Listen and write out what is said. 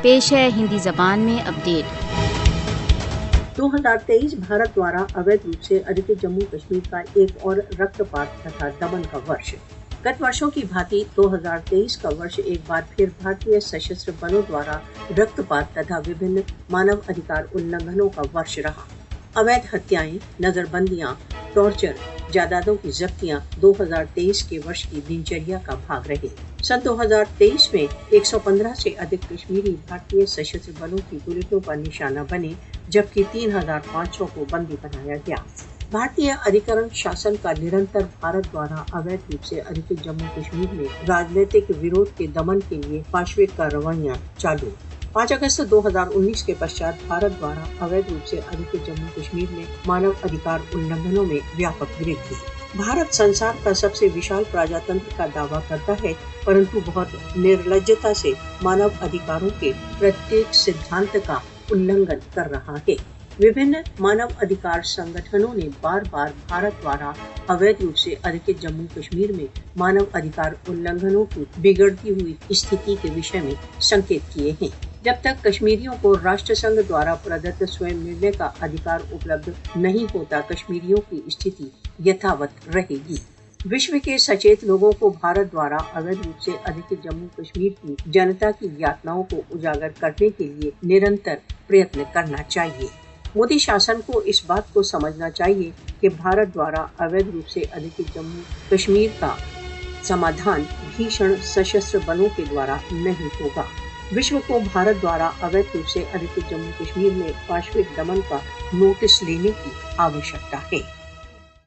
پیش ہے ہندی زبان میں اپڈیٹ۔ 2023 بھارت دوارا اویدھ روپ سے ادھکت جموں کشمیر کا ایک اور رکت پات تتھا دمن کا ورش۔ گت ورشوں کی بھانتی 2023 کا ورش ایک بار پھر بھارتیہ سشستر بلوں دوارا رکت پات تتھا وبھن مانو ادھکار النگھنوں کا ورش رہا۔ اویدھ ہتیائیں، نظر بندیاں، ٹارچر، جائیدادوں کی ضبطیاں 2023 کے ورش کی دنچریا کا بھاگ رہے۔ سن 2023 میں 115 سے ادھک کشمیری بھارتیہ سشستر بلوں کی بلٹوں پر نشانہ بنے، جبکہ 3500 کو بندی بنایا گیا۔ بھارتیہ ادھیکرن شاسن کا نرنتر بھارت دوارا اویدھ روپ سے ادھکت جموں کشمیر میں راجنیتک وروଧ کے دمن کے لیے پاشوک کا رویہ چالو۔ 5 اگست 2019 کے پشچات بھارت دوارا اویدھ روپ سے ادھکت جموں کشمیر میں مانو ادھکار النگھنوں میں ویاپک وردھی۔ بھارت سنسار کا سب سے وشال پراجاتنتر کا دعویٰ کرتا ہے، پرنتو بہت نرلجتا سے مانو ادھیکاروں کے پرتیک سدھانت کا النگھن کر رہا ہے۔ وبھن مانو ادھیکار سنگٹھنوں نے بار بار بھارت دوارا اویدھ روپ سے ادھکت جموں کشمیر میں مانو ادھیکار النگھنوں کی بگڑتی ہوئی استھتی کے وشے میں سنکیت کیے ہیں۔ جب تک کشمیریوں کو راشٹر سنگھ دوارا پردت سویم نرنے کا ادھیکار اپلبدھ نہیں ہوتا، کشمیریوں کی استھتی یتھاوت رہے گی۔ وشو کے سچیت لوگوں کو بھارت دوارا اویدھ روپ سے ادھکت جموں کشمیر کی جنتا کی یاتناؤں کو اجاگر کرنے کے لیے نرنتر پریتن کرنا چاہیے۔ مودی شاسن کو اس بات کو سمجھنا چاہیے کہ بھارت دوارا اویدھ روپ سے ادھکت جموں کشمیر کا سمادھان بھیشن سشستر بلوں کے دوارا نہیں ہوگا۔ وشو کو بھارت دوارا اویدھ روپ سے ادھکت جموں کشمیر میں پاشوک دمن کا نوٹس لینے کی آوشکتا ہے۔